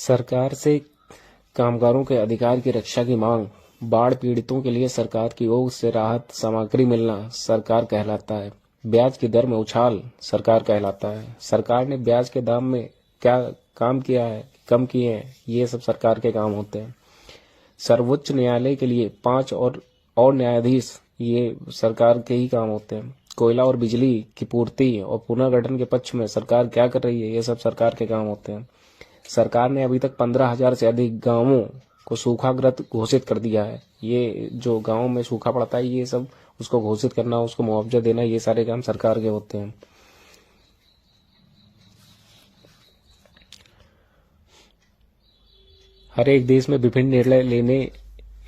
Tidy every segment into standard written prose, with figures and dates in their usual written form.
सरकार से कामगारों के अधिकार की रक्षा की मांग। बाढ़ पीड़ितों के लिए सरकार की ओर से राहत सामग्री मिलना सरकार कहलाता है। ब्याज की दर में उछाल सरकार कहलाता है। सरकार ने ब्याज के दाम में क्या काम किया है, कम किए हैं, ये सब सरकार के काम होते हैं। सर्वोच्च न्यायालय के लिए 5 और न्यायाधीश, ये सरकार के ही काम होते हैं। कोयला और बिजली की पूर्ति और पुनर्गठन के पक्ष में सरकार क्या कर रही है, ये सब सरकार के काम होते हैं। सरकार ने अभी तक 15,000 से अधिक गांवों को सूखाग्रस्त घोषित कर दिया है। ये जो गांव में सूखा पड़ता है, ये सब उसको घोषित करना, उसको मुआवजा देना, ये सारे काम सरकार के होते हैं। हर एक देश में विभिन्न निर्णय लेने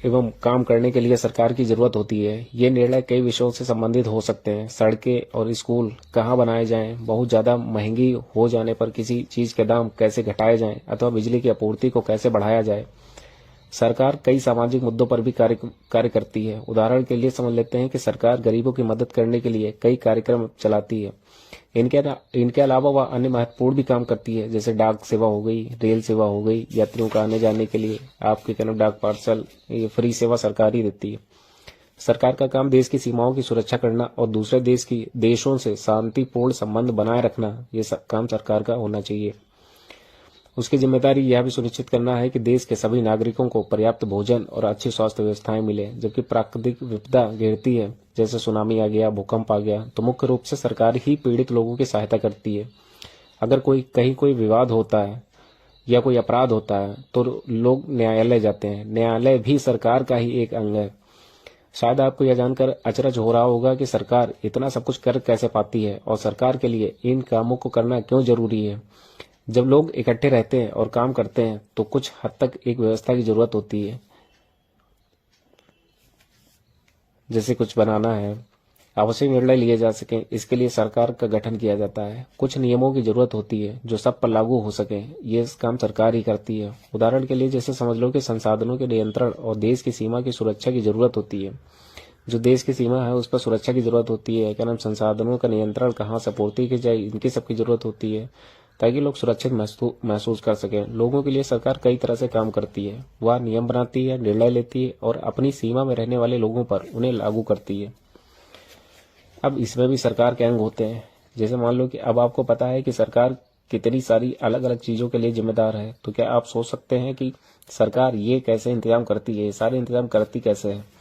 एवं काम करने के लिए सरकार की जरूरत होती है। ये निर्णय कई विषयों से संबंधित हो सकते हैं। सड़कें और स्कूल कहाँ बनाए जाएं, बहुत ज्यादा महंगी हो जाने पर किसी चीज के दाम कैसे घटाए जाएं, अथवा बिजली की आपूर्ति को कैसे बढ़ाया जाए। सरकार कई सामाजिक मुद्दों पर भी कार्य करती है। उदाहरण के लिए समझ लेते हैं कि सरकार गरीबों की मदद करने के लिए कई कार्यक्रम चलाती है। इनके अलावा वह अन्य महत्वपूर्ण भी काम करती है, जैसे डाक सेवा हो गई, रेल सेवा हो गई। यात्रियों का आने जाने के लिए आपके डाक पार्सल, ये फ्री सेवा सरकार ही देती है। सरकार का काम देश की सीमाओं की सुरक्षा करना और दूसरे देशों से शांतिपूर्ण संबंध बनाए रखना, ये काम सरकार का होना चाहिए। उसकी जिम्मेदारी यह भी सुनिश्चित करना है कि देश के सभी नागरिकों को पर्याप्त भोजन और अच्छी स्वास्थ्य व्यवस्थाएं मिले। जबकि प्राकृतिक विपदा घेरती है, जैसे सुनामी आ गया, भूकंप आ गया, तो मुख्य रूप से सरकार ही पीड़ित लोगों की सहायता करती है। अगर कहीं कोई विवाद होता है या कोई अपराध होता है तो लोग न्यायालय जाते हैं। न्यायालय भी सरकार का ही एक अंग है। शायद आपको यह जानकर अचरज हो रहा होगा कि सरकार इतना सब कुछ कर कैसे पाती है और सरकार के लिए इन कामों को करना क्यों जरूरी है। जब लोग इकट्ठे रहते हैं और काम करते हैं तो कुछ हद तक एक व्यवस्था की जरूरत होती है। जैसे कुछ बनाना है, आवश्यक निर्णय लिए जा सके, इसके लिए सरकार का गठन किया जाता है। कुछ नियमों की जरूरत होती है जो सब पर लागू हो सके, ये काम सरकार ही करती है। उदाहरण के लिए जैसे समझ लो कि संसाधनों के नियंत्रण और देश की सीमा की सुरक्षा की जरूरत होती है। जो देश की सीमा है उस पर सुरक्षा की जरूरत होती है। क्या नाम, संसाधनों का नियंत्रण कहाँ से पूर्ति की जाए, इनकी सबकी जरूरत होती है ताकि लोग सुरक्षित महसूस कर सकें। लोगों के लिए सरकार कई तरह से काम करती है। वह नियम बनाती है, निर्णय लेती है और अपनी सीमा में रहने वाले लोगों पर उन्हें लागू करती है। अब इसमें भी सरकार के अंग होते हैं। जैसे मान लो कि अब आपको पता है कि सरकार कितनी सारी अलग अलग चीजों के लिए जिम्मेदार है, तो क्या आप सोच सकते हैं कि सरकार ये कैसे इंतजाम करती है, सारे इंतजाम करती कैसे है।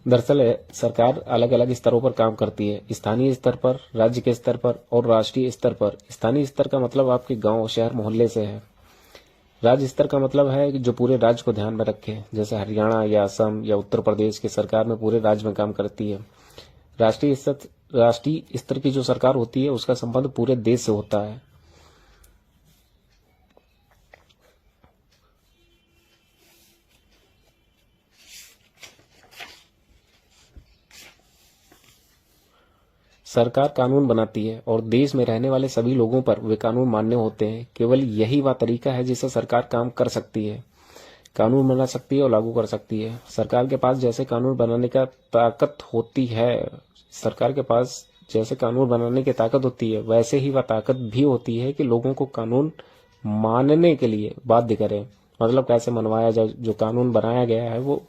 दरअसल सरकार अलग अलग स्तरों पर काम करती है। स्थानीय स्तर पर, राज्य के स्तर पर और राष्ट्रीय स्तर पर। स्थानीय स्तर का मतलब आपके गांव, शहर, मोहल्ले से है। राज्य स्तर का मतलब है कि जो पूरे राज्य को ध्यान में रखे, जैसे हरियाणा या असम या उत्तर प्रदेश की सरकार में पूरे राज्य में काम करती है। राष्ट्रीय स्तर की जो सरकार होती है उसका संबंध पूरे देश से होता है। सरकार कानून बनाती है और देश में रहने वाले सभी लोगों पर वे कानून मान्य होते हैं। केवल यही वह तरीका है जिससे सरकार काम कर सकती है, कानून बना सकती है और लागू कर सकती है। सरकार के पास जैसे कानून बनाने का ताकत होती है, सरकार के पास जैसे कानून बनाने की ताकत होती है, वैसे ही वह ताकत भी होती है कि लोगों को कानून मानने के लिए बाध्य करे। मतलब कैसे मनवाया जाए, जो कानून बनाया गया है वो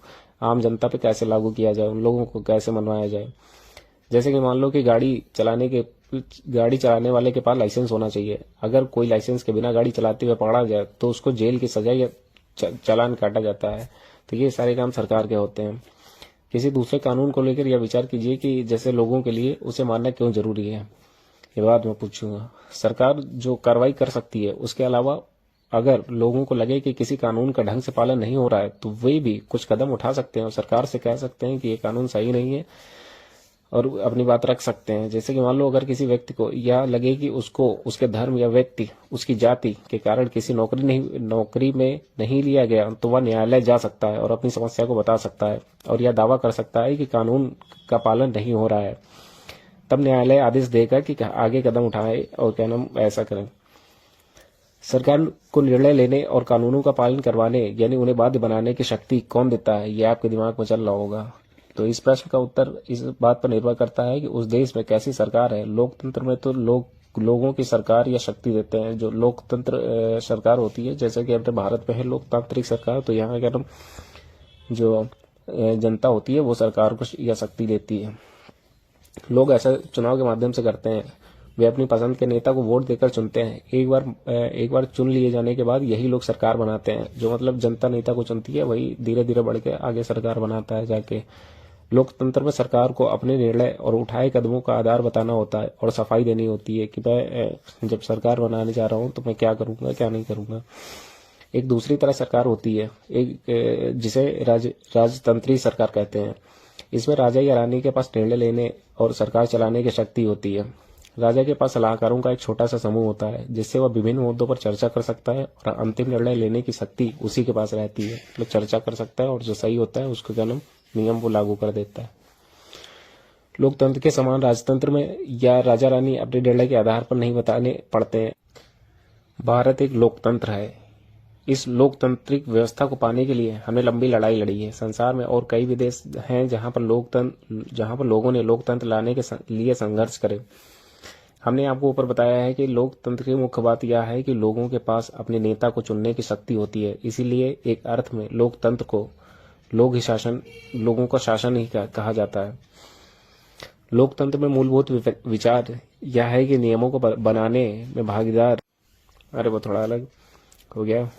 आम जनता पे कैसे लागू किया जाए, उन लोगों को कैसे मनवाया जाए। जैसे कि मान लो कि गाड़ी चलाने वाले के पास लाइसेंस होना चाहिए। अगर कोई लाइसेंस के बिना गाड़ी चलाते हुए पकड़ा जाए तो उसको जेल की सजा या चालान काटा जाता है। तो ये सारे काम सरकार के होते हैं। किसी दूसरे कानून को लेकर यह विचार कीजिए कि जैसे लोगों के लिए उसे मानना क्यों जरूरी है, ये बात मैं पूछूंगा। सरकार जो कार्रवाई कर सकती है, उसके अलावा अगर लोगों को लगे कि किसी कानून का ढंग से पालन नहीं हो रहा है तो वे भी कुछ कदम उठा सकते हैं और सरकार से कह सकते हैं कि ये कानून सही नहीं है और अपनी बात रख सकते हैं। जैसे कि मान लो अगर किसी व्यक्ति को यह लगे कि उसको उसके धर्म या व्यक्ति, उसकी जाति के कारण किसी नौकरी में नहीं लिया गया, तो वह न्यायालय जा सकता है और अपनी समस्या को बता सकता है और यह दावा कर सकता है कि कानून का पालन नहीं हो रहा है। तब न्यायालय आदेश देगा कि आगे कदम उठाए और क्या नाम ऐसा करें। सरकार को निर्णय लेने और कानूनों का पालन करवाने यानी उन्हें बाध्य बनाने की शक्ति कौन देता है, यह आपके दिमाग में चल रहा होगा। तो इस प्रश्न का उत्तर इस बात पर निर्भर करता है कि उस देश में कैसी सरकार है। लोकतंत्र में तो लोग लोगों की सरकार या शक्ति देते हैं। जो लोकतंत्र सरकार होती है, जैसे कि अपने भारत में है लोकतांत्रिक सरकार, तो यहाँ क्या नाम जो जनता होती है वो सरकार को या शक्ति देती है। लोग ऐसा चुनाव के माध्यम से करते हैं, वे अपनी पसंद के नेता को वोट देकर चुनते हैं। एक बार चुन लिए जाने के बाद यही लोग सरकार बनाते हैं। जो मतलब जनता नेता को चुनती है वही धीरे धीरे बढ़ के आगे सरकार बनाता है जाके। लोकतंत्र में सरकार को अपने निर्णय और उठाए कदमों का आधार बताना होता है और सफाई देनी होती है कि मैं जब सरकार बनाने जा रहा हूं तो मैं क्या करूंगा क्या नहीं करूंगा। एक दूसरी तरह सरकार होती है जिसे राजतंत्री सरकार कहते हैं। इसमें राजा या रानी के पास निर्णय लेने और सरकार चलाने की शक्ति होती है। राजा के पास सलाहकारों का एक छोटा सा समूह होता है जिससे वह विभिन्न मुद्दों पर चर्चा कर सकता है और अंतिम निर्णय लेने की शक्ति उसी के पास रहती है। मतलब चर्चा कर सकता है और जो सही होता है उसको क्या नाम नियम वो लागू कर देता है। लोकतंत्र के समान राजतंत्र में या राजा रानी अपने निर्णय के आधार पर नहीं बताने पड़ते हैं। भारत एक लोकतंत्र है। इस लोकतांत्रिक व्यवस्था को पाने के लिए हमने लंबी लड़ाई लड़ी है। संसार में और कई भी देश हैं जहां पर लोगों ने लोकतंत्र लाने के लिए संघर्ष करे। हमने आपको ऊपर बताया है कि लोकतंत्र की मुख्य बात यह है कि लोगों के पास अपने नेता को चुनने की शक्ति होती है। इसीलिए एक अर्थ में लोकतंत्र को लोगों का शासन ही कहा जाता है। लोकतंत्र में मूलभूत विचार यह है कि नियमों को बनाने में भागीदार वो थोड़ा अलग हो गया।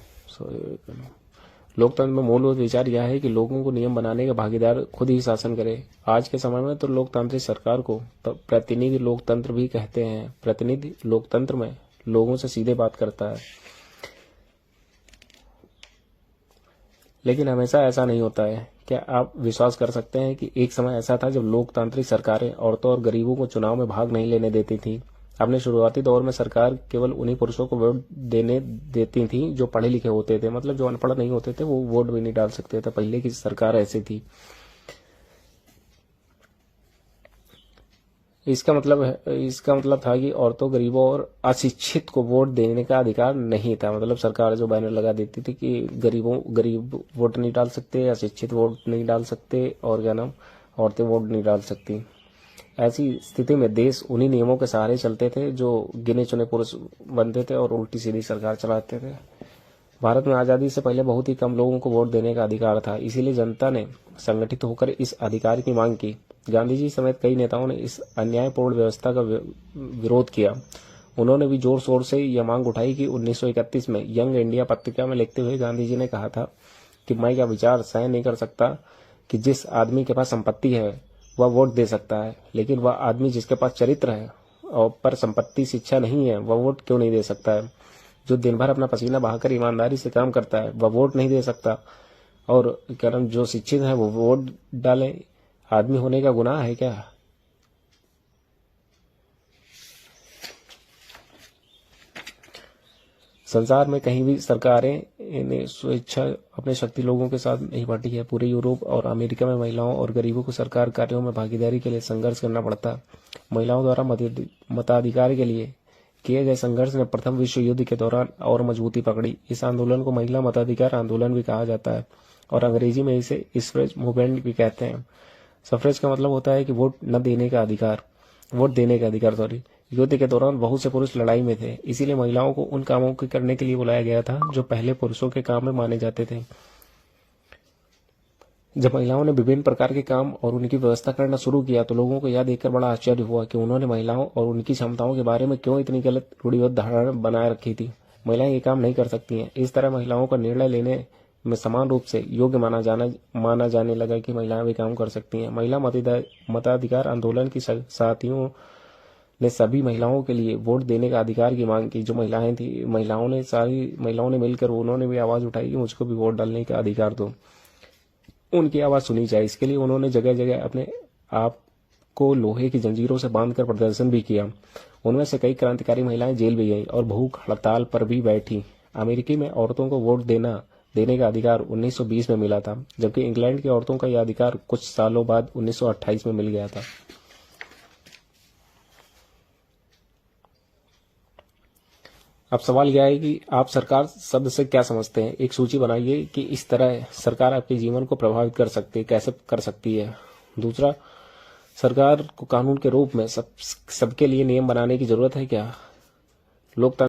लोकतंत्र में मूलभूत विचार यह है कि लोगों को नियम बनाने के भागीदार खुद ही शासन करे। आज के समय में तो लोकतांत्रिक सरकार को प्रतिनिधि लोकतंत्र भी कहते हैं। प्रतिनिधि लोकतंत्र में लोगों से सीधे बात करता है, लेकिन हमेशा ऐसा नहीं होता है। क्या आप विश्वास कर सकते हैं कि एक समय ऐसा था जब लोकतांत्रिक सरकारें औरतों और गरीबों को चुनाव में भाग नहीं लेने देती थी। अपने शुरुआती दौर में सरकार केवल उन्हीं पुरुषों को वोट देने देती थी जो पढ़े लिखे होते थे। मतलब जो अनपढ़ नहीं होते थे वो वोट भी नहीं डाल सकते थे। पहले की सरकार ऐसी थी। इसका मतलब था कि औरतों, गरीबों और अशिक्षित को वोट देने का अधिकार नहीं था। मतलब सरकार जो बैनर लगा देती थी कि गरीब वोट नहीं डाल सकते, अशिक्षित वोट नहीं डाल सकते और क्या नाम औरतें वोट नहीं डाल सकती। ऐसी स्थिति में देश उन्हीं नियमों के सहारे चलते थे जो गिने चुने पुरुष बनते थे और उल्टी सीधी सरकार चलाते थे। भारत में आजादी से पहले बहुत ही कम लोगों को वोट देने का अधिकार था। इसीलिए जनता ने संगठित होकर इस अधिकार की मांग की। गांधी जी समेत कई नेताओं ने इस अन्यायपूर्ण व्यवस्था का विरोध किया। उन्होंने भी जोर शोर से यह मांग उठाई कि 1931 में यंग इंडिया पत्रिका में लिखते हुए गांधी जी ने कहा था कि मैं यह विचार सहन नहीं कर सकता कि जिस आदमी के पास संपत्ति है वह वोट दे सकता है, लेकिन वह आदमी जिसके पास चरित्र है और पर संपत्ति शिक्षा नहीं है वह वोट क्यों नहीं दे सकता है। जो दिन भर अपना पसीना बहाकर ईमानदारी से काम करता है वह वोट नहीं दे सकता। और कारण जो शिक्षित है वो वोट डाले। आदमी होने का गुनाह है क्या? संसार में कहीं भी सरकारें ने स्वेच्छा अपने शक्ति लोगों के साथ नहीं बांटी है। पूरे यूरोप और अमेरिका में महिलाओं और गरीबों को सरकार कार्यों में भागीदारी के लिए संघर्ष करना पड़ता। महिलाओं द्वारा मताधिकार के लिए किए गए संघर्ष ने प्रथम विश्व युद्ध के दौरान और मजबूती पकड़ी। इस आंदोलन को महिला मताधिकार आंदोलन भी कहा जाता है और अंग्रेजी में इसे सफ्रेज मूवमेंट भी कहते हैं। सफ्रेज का मतलब होता है कि वोट देने का अधिकार। युद्ध के दौरान बहुत से पुरुष लड़ाई में थे, इसीलिए महिलाओं को उन कामों को करने के लिए बुलाया गया था जो पहले पुरुषों के काम में माने जाते थे। जब महिलाओं ने विभिन्न प्रकार के काम और उनकी व्यवस्था करना शुरू किया तो लोगों को यह देखकर बड़ा आश्चर्य हुआ कि उन्होंने महिलाओं और उनकी क्षमताओं के बारे में क्यों इतनी गलत रूढ़िबद्ध धारणा बनाए रखी थी। महिलाएं ये काम नहीं कर सकती हैं। इस तरह महिलाओं का निर्णय लेने में समान रूप से योग्य माना जाने लगा कि महिलाएं भी काम कर सकती हैं। महिला मताधिकार आंदोलन की साथियों ने सभी महिलाओं के लिए वोट देने का अधिकार की मांग की। जो महिलाएं थी, सारी महिलाओं ने मिलकर उन्होंने भी आवाज उठाई कि मुझको भी वोट डालने का अधिकार दो, उनकी आवाज सुनी जाए। इसके लिए उन्होंने जगह जगह अपने आप को लोहे की जंजीरों से बांधकर प्रदर्शन भी किया। उनमें से कई क्रांतिकारी महिलाएं जेल भी गईं और भूख हड़ताल पर भी बैठी। अमेरिकी में औरतों को वोट देने का अधिकार 1920 में मिला था, जबकि इंग्लैंड की औरतों का यह अधिकार कुछ सालों बाद 1928 में मिल गया था। अब सवाल यह है कि आप सरकार शब्द से क्या समझते हैं। एक सूची बनाइए कि इस तरह सरकार आपके जीवन को प्रभावित कर सकती है, कैसे कर सकती है। दूसरा, सरकार को कानून के रूप में सबके लिए नियम बनाने की जरूरत है क्या। लोकतंत्र